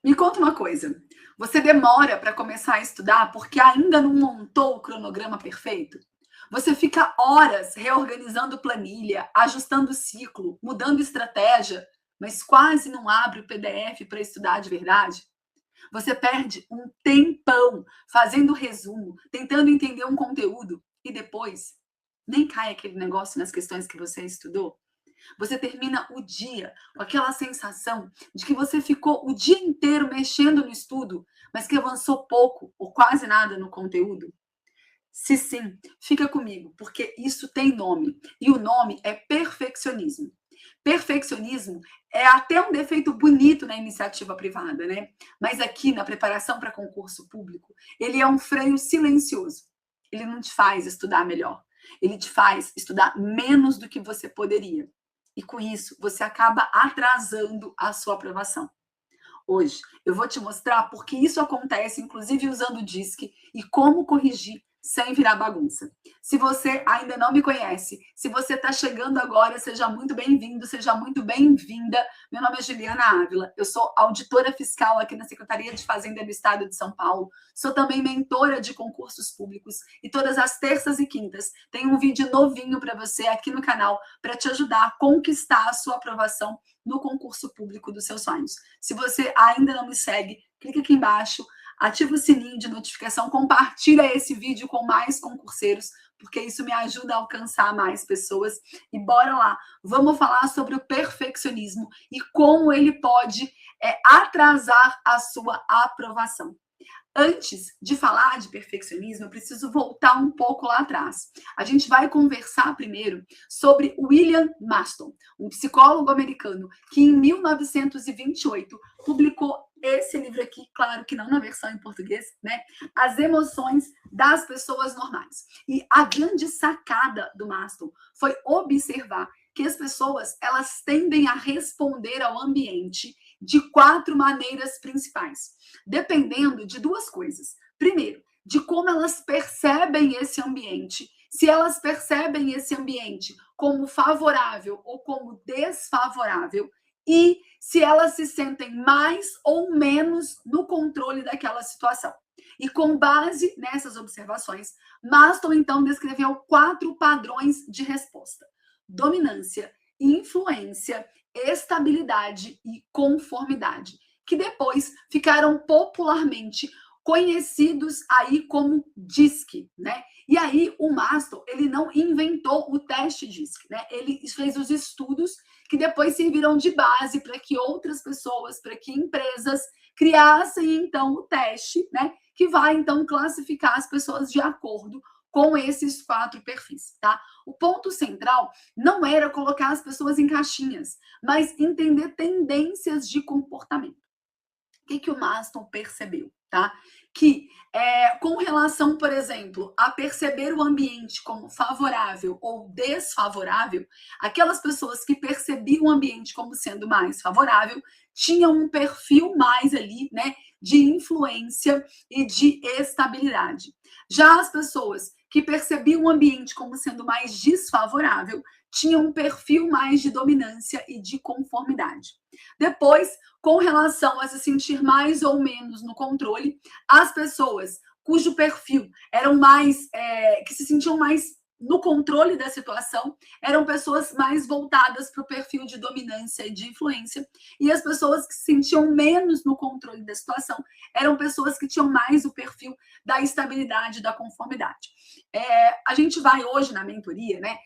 Me conta uma coisa, você demora para começar a estudar porque ainda não montou o cronograma perfeito? Você fica horas reorganizando planilha, ajustando ciclo, mudando estratégia, mas quase não abre o PDF para estudar de verdade? Você perde um tempão fazendo resumo, tentando entender um conteúdo e depois nem cai aquele negócio nas questões que você estudou? Você termina o dia com aquela sensação de que você ficou o dia inteiro mexendo no estudo, mas que avançou pouco ou quase nada no conteúdo? Se sim, fica comigo, porque isso tem nome, e o nome é perfeccionismo. Perfeccionismo é até um defeito bonito na iniciativa privada, né? Mas aqui na preparação para concurso público, ele é um freio silencioso. Ele não te faz estudar melhor, ele te faz estudar menos do que você poderia. E com isso, você acaba atrasando a sua aprovação. Hoje, eu vou te mostrar por que isso acontece, inclusive usando o DISC, e como corrigir sem virar bagunça. Se você ainda não me conhece, se você está chegando agora, seja muito bem-vindo, seja muito bem-vinda. Meu nome é Juliana Ávila, eu sou auditora fiscal aqui na Secretaria de Fazenda do Estado de São Paulo, sou também mentora de concursos públicos e todas as terças e quintas tem um vídeo novinho para você aqui no canal para te ajudar a conquistar a sua aprovação no concurso público dos seus sonhos. Se você ainda não me segue, clica aqui embaixo, ativa o sininho de notificação, compartilha esse vídeo com mais concurseiros, porque isso me ajuda a alcançar mais pessoas. E bora lá, vamos falar sobre o perfeccionismo e como ele pode atrasar a sua aprovação. Antes de falar de perfeccionismo, eu preciso voltar um pouco lá atrás. A gente vai conversar primeiro sobre William Maston, um psicólogo americano que em 1928 publicou esse livro aqui, claro que não na versão em português, né? As emoções das pessoas normais. E a grande sacada do Maston foi observar que as pessoas, elas tendem a responder ao ambiente de 4 maneiras principais, dependendo de 2 coisas. Primeiro, de como elas percebem esse ambiente. Se elas percebem esse ambiente como favorável ou como desfavorável, e se elas se sentem mais ou menos no controle daquela situação. E com base nessas observações, Maston então descreveu 4 padrões de resposta: dominância, influência, estabilidade e conformidade, que depois ficaram popularmente conhecidos aí como DISC, né? E aí o Maston, ele não inventou o teste DISC, né? Ele fez os estudos que depois serviram de base para que outras pessoas, para que empresas criassem então o teste, né? Que vai então classificar as pessoas de acordo com esses 4 perfis, tá? O ponto central não era colocar as pessoas em caixinhas, mas entender tendências de comportamento. O que o Maston percebeu, tá? Que com relação, por exemplo, a perceber o ambiente como favorável ou desfavorável, aquelas pessoas que percebiam o ambiente como sendo mais favorável tinham um perfil mais ali, né, de influência e de estabilidade. Já as pessoas que percebiam o ambiente como sendo mais desfavorável tinham um perfil mais de dominância e de conformidade. Depois, com relação a se sentir mais ou menos no controle, as pessoas cujo perfil eram mais, que se sentiam mais no controle da situação, eram pessoas mais voltadas para o perfil de dominância e de influência, e as pessoas que se sentiam menos no controle da situação eram pessoas que tinham mais o perfil da estabilidade e da conformidade. A gente vai hoje na mentoria, né?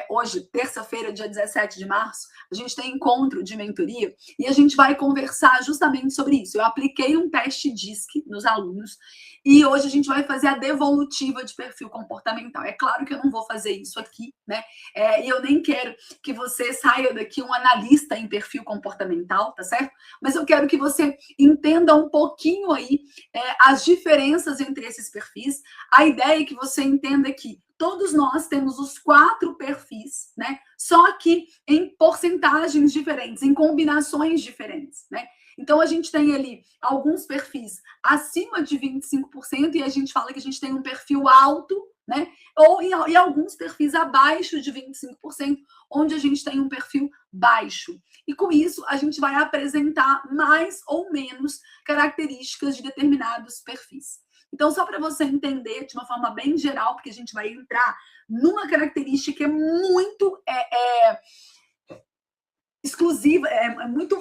Hoje, terça-feira, dia 17 de março, a gente tem encontro de mentoria e a gente vai conversar justamente sobre isso. Eu apliquei um teste DISC nos alunos e hoje a gente vai fazer a devolutiva de perfil comportamental. É claro que eu não vou fazer isso aqui, né? E eu nem quero que você saia daqui um analista em perfil comportamental, tá certo? Mas eu quero que você entenda um pouquinho aí as diferenças entre esses perfis. A ideia é que você entenda que todos nós temos os 4 perfis, né? Só que em porcentagens diferentes, em combinações diferentes, né? Então, a gente tem ali alguns perfis acima de 25% e a gente fala que a gente tem um perfil alto, né? Ou em alguns perfis abaixo de 25%, onde a gente tem um perfil baixo. E com isso, a gente vai apresentar mais ou menos características de determinados perfis. Então, só para você entender de uma forma bem geral, porque a gente vai entrar numa característica que é muito exclusiva, muito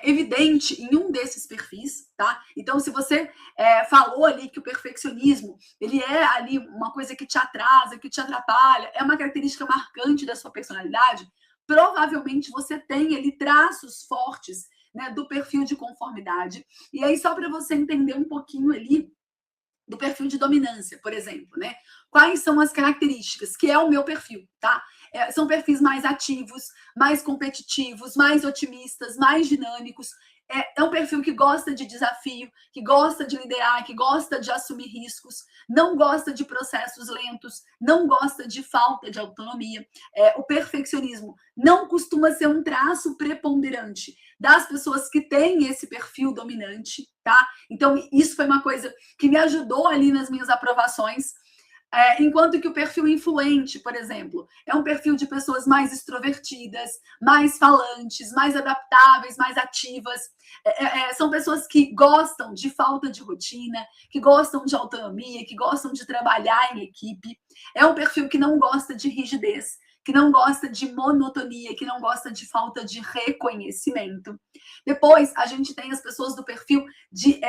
evidente em um desses perfis, tá? Então, se você falou ali que o perfeccionismo, ele é ali uma coisa que te atrasa, que te atrapalha, é uma característica marcante da sua personalidade, provavelmente você tem ali traços fortes, né, do perfil de conformidade. E aí, só para você entender um pouquinho ali do perfil de dominância, por exemplo, né? Quais são as características que é o meu perfil, tá? São perfis mais ativos, mais competitivos, mais otimistas, mais dinâmicos. É um perfil que gosta de desafio, que gosta de liderar, que gosta de assumir riscos, não gosta de processos lentos, não gosta de falta de autonomia. O perfeccionismo não costuma ser um traço preponderante das pessoas que têm esse perfil dominante, tá? Então, isso foi uma coisa que me ajudou ali nas minhas aprovações. Enquanto que o perfil influente, por exemplo, é um perfil de pessoas mais extrovertidas, mais falantes, mais adaptáveis, mais ativas. São pessoas que gostam de falta de rotina, que gostam de autonomia, que gostam de trabalhar em equipe. É um perfil que não gosta de rigidez, que não gosta de monotonia, que não gosta de falta de reconhecimento. Depois, a gente tem as pessoas do perfil de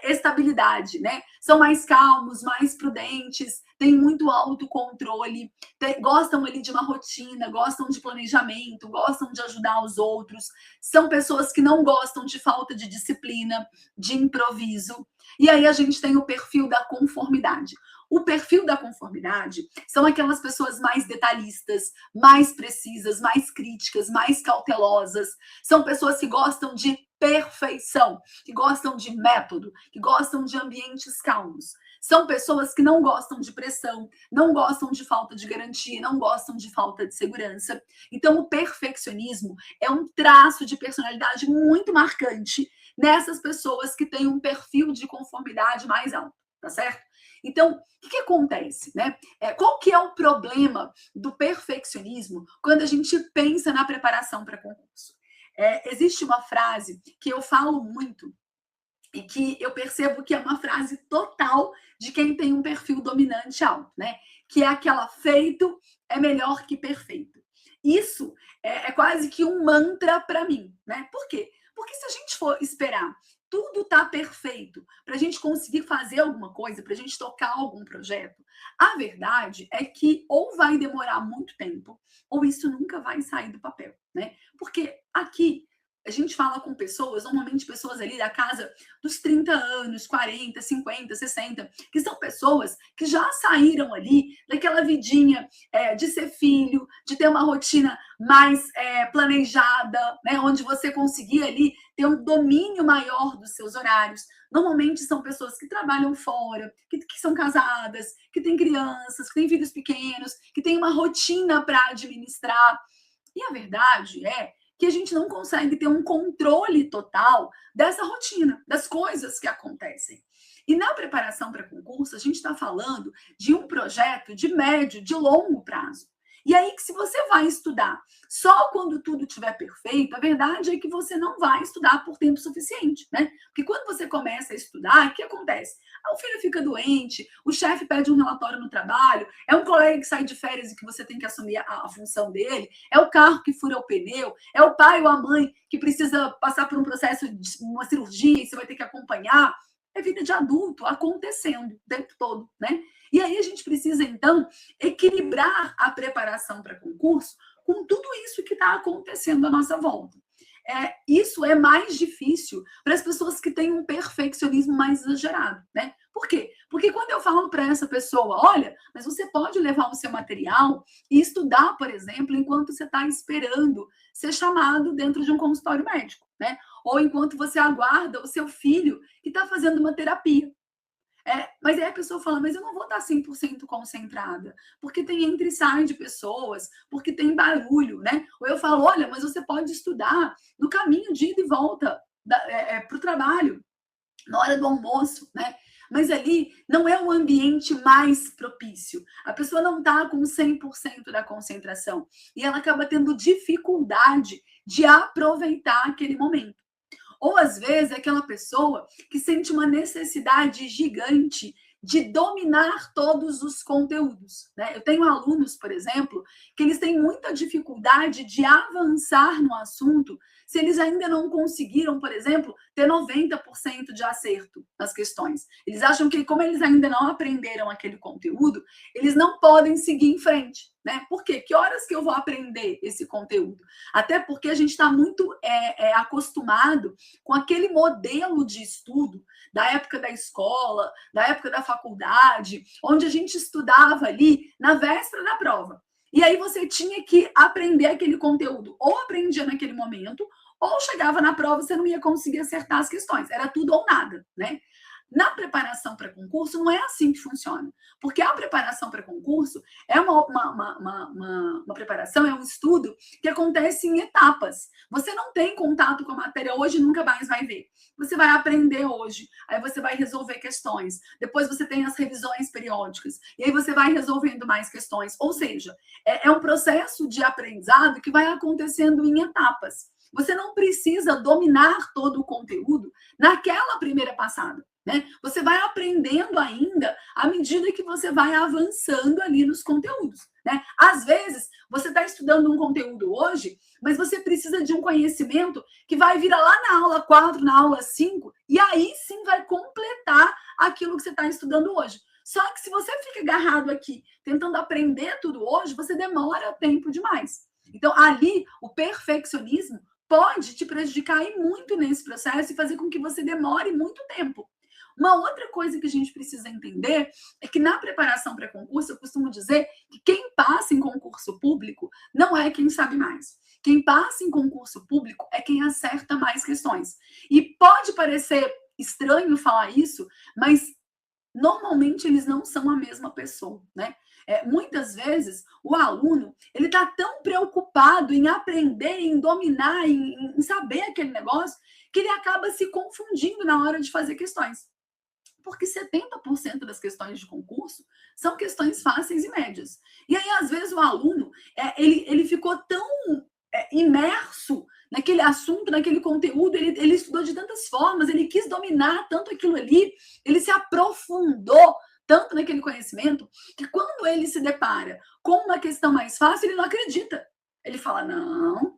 estabilidade, né? São mais calmos, mais prudentes, têm muito autocontrole, gostam ali de uma rotina, gostam de planejamento, gostam de ajudar os outros. São pessoas que não gostam de falta de disciplina, de improviso. E aí a gente tem o perfil da conformidade. O perfil da conformidade são aquelas pessoas mais detalhistas, mais precisas, mais críticas, mais cautelosas. São pessoas que gostam de perfeição, que gostam de método, que gostam de ambientes calmos. São pessoas que não gostam de pressão, não gostam de falta de garantia, não gostam de falta de segurança. Então, o perfeccionismo é um traço de personalidade muito marcante nessas pessoas que têm um perfil de conformidade mais alto, tá certo? Então, o que acontece, né? Qual que é o problema do perfeccionismo quando a gente pensa na preparação para concurso? Existe uma frase que eu falo muito e que eu percebo que é uma frase total de quem tem um perfil dominante alto, né? Que é aquela: feito é melhor que perfeito. Isso é quase que um mantra para mim, né? Por quê? Porque se a gente for esperar tudo tá perfeito para a gente conseguir fazer alguma coisa, para a gente tocar algum projeto, a verdade é que ou vai demorar muito tempo, ou isso nunca vai sair do papel, né? Porque aqui a gente fala com pessoas, normalmente pessoas ali da casa dos 30 anos, 40, 50, 60, que são pessoas que já saíram ali daquela vidinha de ser filho, de ter uma rotina mais planejada, né, onde você conseguia ali ter um domínio maior dos seus horários. Normalmente são pessoas que trabalham fora, que são casadas, que têm crianças, que têm filhos pequenos, que têm uma rotina para administrar. E a verdade é que a gente não consegue ter um controle total dessa rotina, das coisas que acontecem. E na preparação para concurso, a gente está falando de um projeto de médio, de longo prazo. E aí, que se você vai estudar só quando tudo estiver perfeito, a verdade é que você não vai estudar por tempo suficiente, né? Porque quando você começa a estudar, o que acontece? O filho fica doente, o chefe pede um relatório no trabalho, é um colega que sai de férias e que você tem que assumir a função dele, é o carro que fura o pneu, é o pai ou a mãe que precisa passar por um processo de uma cirurgia e você vai ter que acompanhar. É vida de adulto acontecendo o tempo todo, né? E aí a gente precisa, então, equilibrar a preparação para concurso com tudo isso que está acontecendo à nossa volta. Isso é mais difícil para as pessoas que têm um perfeccionismo mais exagerado, né? Por quê? Porque quando eu falo para essa pessoa, olha, mas você pode levar o seu material e estudar, por exemplo, enquanto você está esperando ser chamado dentro de um consultório médico, né? Ou enquanto você aguarda o seu filho que está fazendo uma terapia. Mas aí a pessoa fala, mas eu não vou estar 100% concentrada, porque tem entra e sai de pessoas, porque tem barulho, né? Ou eu falo, olha, mas você pode estudar no caminho de ida e volta para o trabalho, na hora do almoço, né? mas ali não é o ambiente mais propício. A pessoa não está com 100% da concentração e ela acaba tendo dificuldade de aproveitar aquele momento. Ou às vezes é aquela pessoa que sente uma necessidade gigante de dominar todos os conteúdos, né? Eu tenho alunos, por exemplo, que eles têm muita dificuldade de avançar no assunto se eles ainda não conseguiram, por exemplo, ter 90% de acerto nas questões. Eles acham que, como eles ainda não aprenderam aquele conteúdo, eles não podem seguir em frente, né? Por quê? Que horas que eu vou aprender esse conteúdo? Até porque a gente está muito acostumado com aquele modelo de estudo da época da escola, da época da faculdade, onde a gente estudava ali na véspera da prova. E aí você tinha que aprender aquele conteúdo, ou aprendia naquele momento, ou chegava na prova, você não ia conseguir acertar as questões. Era tudo ou nada, né? Na preparação para concurso, não é assim que funciona. Porque a preparação para concurso é uma preparação, é um estudo que acontece em etapas. Você não tem contato com a matéria hoje e nunca mais vai ver. Você vai aprender hoje, aí você vai resolver questões. Depois você tem as revisões periódicas. E aí você vai resolvendo mais questões. Ou seja, é um processo de aprendizado que vai acontecendo em etapas. Você não precisa dominar todo o conteúdo naquela primeira passada, né? Você vai aprendendo ainda à medida que você vai avançando ali nos conteúdos, né? Às vezes, você está estudando um conteúdo hoje, mas você precisa de um conhecimento que vai vir lá na aula 4, na aula 5, e aí sim vai completar aquilo que você está estudando hoje. Só que se você fica agarrado aqui, tentando aprender tudo hoje, você demora tempo demais. Então, ali, o perfeccionismo pode te prejudicar e muito nesse processo e fazer com que você demore muito tempo. Uma outra coisa que a gente precisa entender é que na preparação para concurso, eu costumo dizer que quem passa em concurso público não é quem sabe mais. Quem passa em concurso público é quem acerta mais questões. E pode parecer estranho falar isso, mas normalmente eles não são a mesma pessoa, né? Muitas vezes o aluno ele está tão preocupado em aprender, em dominar, em saber aquele negócio, que ele acaba se confundindo na hora de fazer questões. Porque 70% das questões de concurso são questões fáceis e médias. E aí, às vezes, o aluno ele ficou tão imerso naquele assunto, naquele conteúdo, ele estudou de tantas formas, ele quis dominar tanto aquilo ali, ele se aprofundou tanto naquele conhecimento, que quando ele se depara com uma questão mais fácil, ele não acredita. Ele fala, não,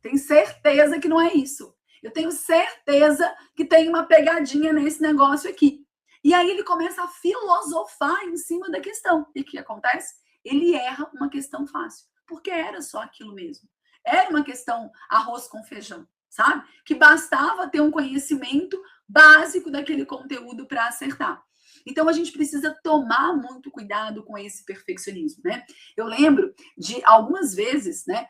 tem certeza que não é isso. Eu tenho certeza que tem uma pegadinha nesse negócio aqui. E aí ele começa a filosofar em cima da questão. E o que acontece? Ele erra uma questão fácil, porque era só aquilo mesmo. Era uma questão arroz com feijão, sabe? Que bastava ter um conhecimento básico daquele conteúdo para acertar. Então, a gente precisa tomar muito cuidado com esse perfeccionismo, né? Eu lembro de algumas vezes, né?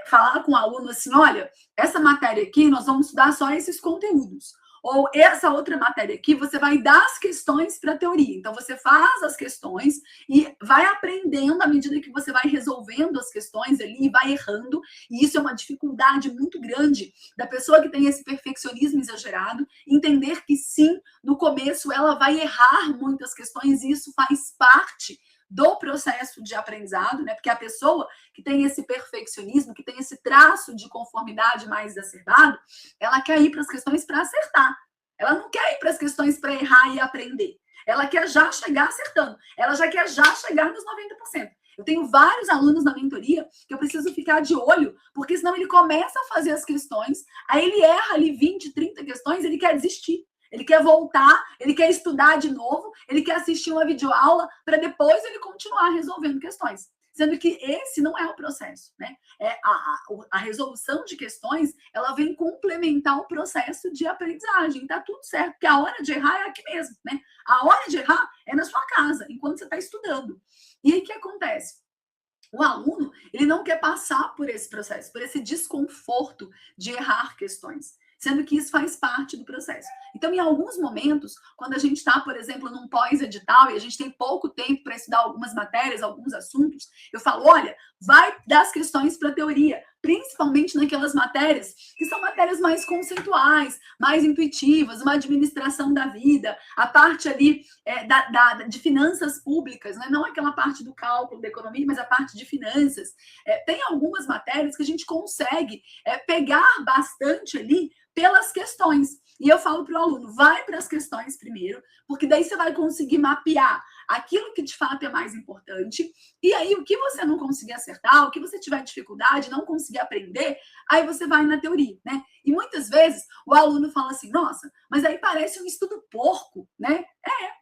Falar com o aluno assim, olha, essa matéria aqui nós vamos estudar só esses conteúdos. Ou essa outra matéria aqui, você vai dar as questões para a teoria. Então, você faz as questões e vai aprendendo à medida que você vai resolvendo as questões ali e vai errando. E isso é uma dificuldade muito grande da pessoa que tem esse perfeccionismo exagerado, entender que sim, no começo ela vai errar muitas questões e isso faz parte do processo de aprendizado, né? Porque a pessoa que tem esse perfeccionismo, que tem esse traço de conformidade mais exacerbado, ela quer ir para as questões para acertar. Ela não quer ir para as questões para errar e aprender. Ela quer já chegar acertando. Ela já quer já chegar nos 90%. Eu tenho vários alunos na mentoria que eu preciso ficar de olho, porque senão ele começa a fazer as questões, aí ele erra ali 20, 30 questões, ele quer desistir. Ele quer voltar, ele quer estudar de novo, ele quer assistir uma videoaula para depois ele continuar resolvendo questões. Sendo que esse não é o processo, né? A resolução de questões, ela vem complementar o processo de aprendizagem. Tá tudo certo, porque a hora de errar é aqui mesmo, né? A hora de errar é na sua casa, enquanto você está estudando. E aí o que acontece? O aluno, ele não quer passar por esse processo, por esse desconforto de errar questões, sendo que isso faz parte do processo. Então, em alguns momentos, quando a gente está, por exemplo, num pós-edital e a gente tem pouco tempo para estudar algumas matérias, alguns assuntos, eu falo, olha, vai dar as questões para a teoria, principalmente naquelas matérias que são matérias mais conceituais, mais intuitivas, uma administração da vida, a parte ali de finanças públicas, né? Não aquela parte do cálculo da economia, mas a parte de finanças. Tem algumas matérias que a gente consegue pegar bastante ali pelas questões. E eu falo para o aluno, vai para as questões primeiro, porque daí você vai conseguir mapear aquilo que de fato é mais importante, e aí o que você não conseguir acertar, o que você tiver dificuldade, não conseguir aprender, aí você vai na teoria, né? E muitas vezes o aluno fala assim, nossa, mas aí parece um estudo porco, né?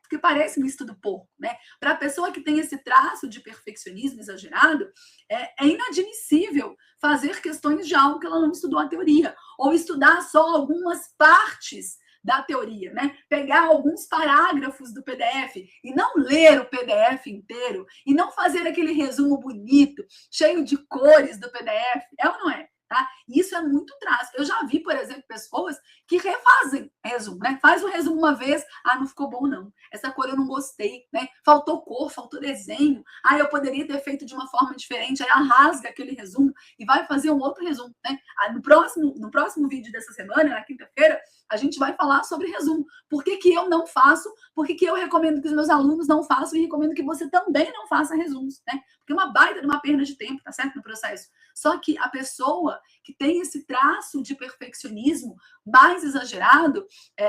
Porque parece um estudo porco, né? Para a pessoa que tem esse traço de perfeccionismo exagerado, é inadmissível fazer questões de algo que ela não estudou a teoria, ou estudar só algumas partes da teoria, né? Pegar alguns parágrafos do PDF e não ler o PDF inteiro e não fazer aquele resumo bonito, cheio de cores do PDF, é ou não é? Tá? Isso é muito traço. Eu já vi, por exemplo, pessoas que refazem resumo, né? Faz o resumo uma vez, não ficou bom não. Essa cor eu não gostei, né? Faltou cor, faltou desenho. Eu poderia ter feito de uma forma diferente. Aí ela rasga aquele resumo e vai fazer um outro resumo, né? No próximo vídeo dessa semana, na quinta-feira, a gente vai falar sobre resumo. Por que eu não faço? Por que eu recomendo que os meus alunos não façam e recomendo que você também não faça resumos, né? Porque é uma baita de uma perda de tempo, tá certo? No processo. Só que a pessoa que tem esse traço de perfeccionismo mais exagerado,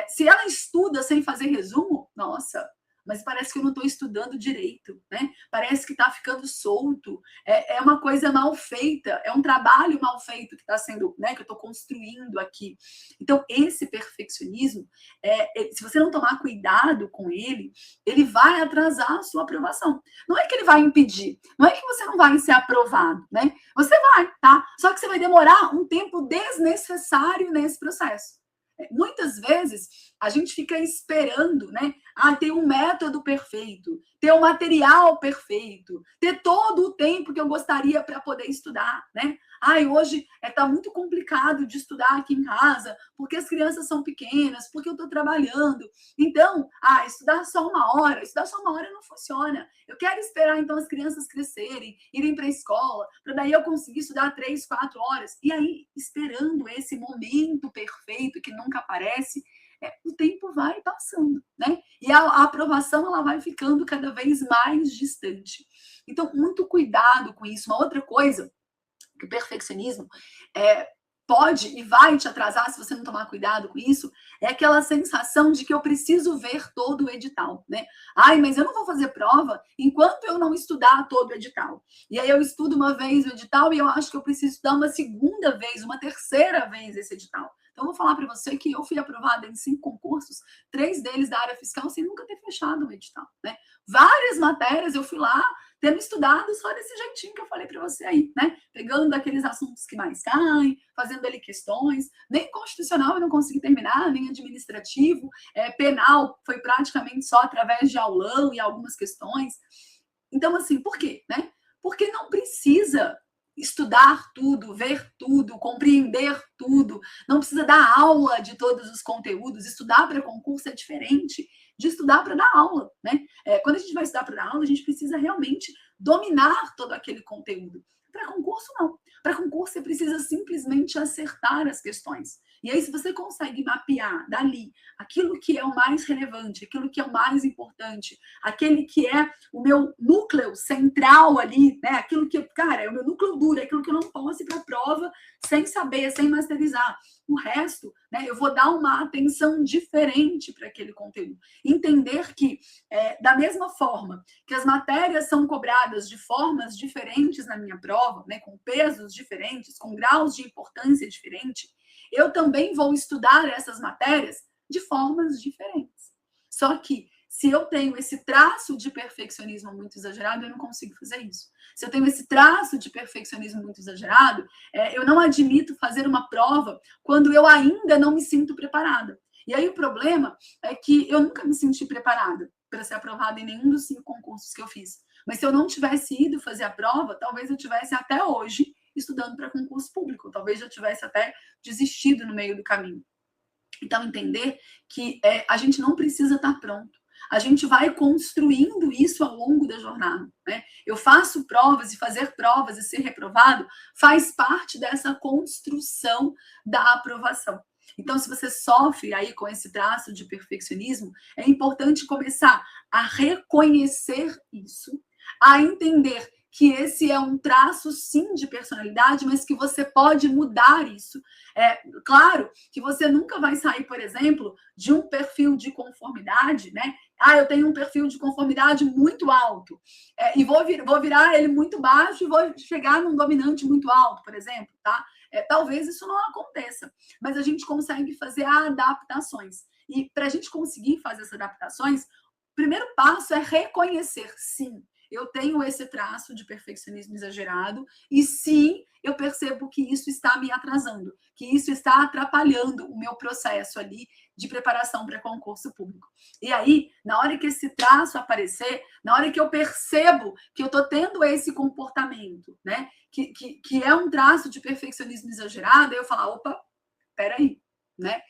se ela estuda sem fazer resumo, nossa, mas parece que eu não estou estudando direito, né? Parece que está ficando solto, é uma coisa mal feita, é um trabalho mal feito que está sendo, né? Que eu estou construindo aqui. Então, esse perfeccionismo, se você não tomar cuidado com ele, ele vai atrasar a sua aprovação. Não é que ele vai impedir, não é que você não vai ser aprovado, né? Você vai, tá? Só que você vai demorar um tempo desnecessário nesse processo. Muitas vezes a gente fica esperando, né? Ter um método perfeito, ter um material perfeito, ter todo o tempo que eu gostaria para poder estudar, né? Hoje está muito complicado de estudar aqui em casa, porque as crianças são pequenas, porque eu estou trabalhando. Então, estudar só uma hora não funciona. Eu quero esperar, então, as crianças crescerem, irem para a escola, para daí eu conseguir estudar 3, 4 horas. E aí, esperando esse momento perfeito que nunca aparece, o tempo vai passando, né? E a aprovação ela vai ficando cada vez mais distante. Então, muito cuidado com isso. Uma outra coisa que o perfeccionismo pode e vai te atrasar se você não tomar cuidado com isso, é aquela sensação de que eu preciso ver todo o edital, né? Mas eu não vou fazer prova enquanto eu não estudar todo o edital. E aí eu estudo uma vez o edital e eu acho que eu preciso estudar uma segunda vez, uma terceira vez esse edital. Então, eu vou falar para você que eu fui aprovada em 5 concursos, 3 deles da área fiscal, sem nunca ter fechado um edital, né? Várias matérias eu fui lá tendo estudado só desse jeitinho que eu falei para você aí, né? Pegando aqueles assuntos que mais caem, fazendo ali questões. Nem constitucional eu não consegui terminar, nem administrativo. Penal foi praticamente só através de aulão e algumas questões. Então, assim, por quê, né? Porque não precisa estudar tudo, ver tudo, compreender tudo. Não precisa dar aula de todos os conteúdos. Estudar para concurso é diferente de estudar para dar aula, né? Quando a gente vai estudar para dar aula, a gente precisa realmente dominar todo aquele conteúdo. Para concurso, não. Para concurso, você precisa simplesmente acertar as questões. E aí, se você consegue mapear dali aquilo que é o mais relevante, aquilo que é o mais importante, aquele que é o meu núcleo central ali, né? Aquilo que, cara, é o meu núcleo duro, é aquilo que eu não posso ir para a prova sem saber, sem masterizar. O resto, né, eu vou dar uma atenção diferente para aquele conteúdo. Entender que, da mesma forma que as matérias são cobradas de formas diferentes na minha prova, né, com pesos diferentes, com graus de importância diferentes, eu também vou estudar essas matérias de formas diferentes. Só que, se eu tenho esse traço de perfeccionismo muito exagerado, eu não consigo fazer isso. Se eu tenho esse traço de perfeccionismo muito exagerado, eu não admito fazer uma prova quando eu ainda não me sinto preparada. E aí o problema é que eu nunca me senti preparada para ser aprovada em nenhum dos 5 concursos que eu fiz. Mas se eu não tivesse ido fazer a prova, talvez eu tivesse até hoje estudando para concurso público. Talvez eu tivesse até desistido no meio do caminho. Então, entender que a gente não precisa estar pronto. A gente vai construindo isso ao longo da jornada, né? Eu faço provas e fazer provas e ser reprovado faz parte dessa construção da aprovação. Então, se você sofre aí com esse traço de perfeccionismo, é importante começar a reconhecer isso, a entender que esse é um traço, sim, de personalidade, mas que você pode mudar isso. É claro que você nunca vai sair, por exemplo, de um perfil de conformidade, né? Ah, eu tenho um perfil de conformidade muito alto e vou virar ele muito baixo e vou chegar num dominante muito alto, por exemplo, tá? Talvez isso não aconteça, mas a gente consegue fazer adaptações. E para a gente conseguir fazer essas adaptações, o primeiro passo é reconhecer, sim, eu tenho esse traço de perfeccionismo exagerado e sim, eu percebo que isso está me atrasando, que isso está atrapalhando o meu processo ali de preparação para concurso público. E aí, na hora que esse traço aparecer, na hora que eu percebo que eu estou tendo esse comportamento, né, que é um traço de perfeccionismo exagerado, eu falo, opa, peraí, né?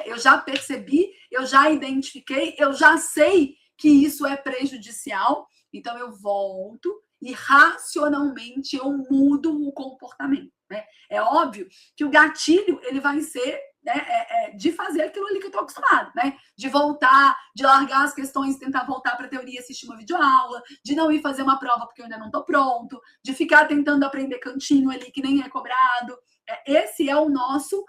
Eu já percebi, eu já identifiquei, eu já sei que isso é prejudicial, então eu volto e racionalmente eu mudo o comportamento, né? É óbvio que o gatilho ele vai ser, né, de fazer aquilo ali que eu estou acostumado, né? De voltar, de largar as questões, tentar voltar para a teoria, assistir uma videoaula, de não ir fazer uma prova porque eu ainda não estou pronto, de ficar tentando aprender cantinho ali que nem é cobrado. Esse é o nosso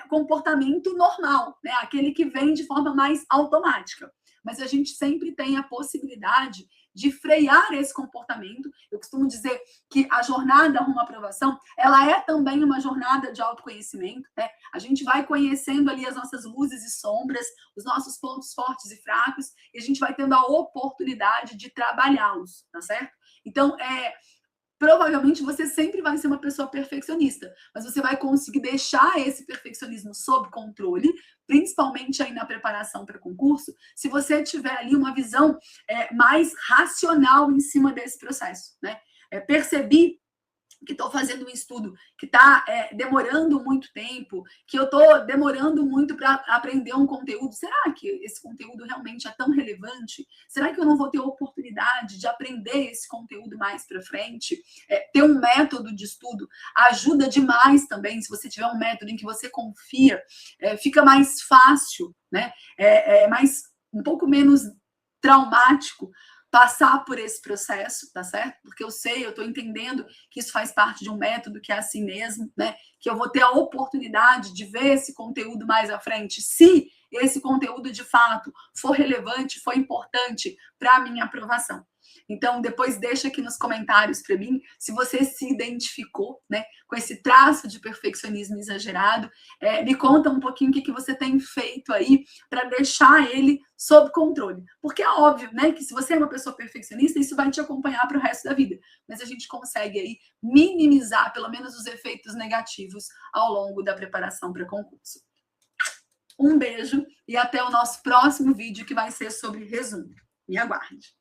comportamento normal, né? Aquele que vem de forma mais automática. Mas a gente sempre tem a possibilidade de frear esse comportamento. Eu costumo dizer que a jornada rumo à aprovação, ela é também uma jornada de autoconhecimento, né? A gente vai conhecendo ali as nossas luzes e sombras, os nossos pontos fortes e fracos, e a gente vai tendo a oportunidade de trabalhá-los, tá certo? Então, provavelmente você sempre vai ser uma pessoa perfeccionista, mas você vai conseguir deixar esse perfeccionismo sob controle, principalmente aí na preparação para concurso, se você tiver ali uma visão mais racional em cima desse processo, né? Percebi que estou fazendo um estudo que está demorando muito tempo, que eu estou demorando muito para aprender um conteúdo. Será que esse conteúdo realmente é tão relevante? Será que eu não vou ter oportunidade de aprender esse conteúdo mais para frente? Ter um método de estudo ajuda demais também. Se você tiver um método em que você confia, fica mais fácil, né? Um pouco menos traumático passar por esse processo, tá certo? Porque eu estou entendendo que isso faz parte de um método que é assim mesmo, né? Que eu vou ter a oportunidade de ver esse conteúdo mais à frente, se esse conteúdo de fato for relevante, for importante para a minha aprovação. Então, depois deixa aqui nos comentários para mim se você se identificou, né, com esse traço de perfeccionismo exagerado. Me conta um pouquinho o que você tem feito aí para deixar ele sob controle. Porque é óbvio, né, que se você é uma pessoa perfeccionista, isso vai te acompanhar para o resto da vida. Mas a gente consegue aí minimizar pelo menos os efeitos negativos ao longo da preparação para concurso. Um beijo e até o nosso próximo vídeo que vai ser sobre resumo. Me aguarde.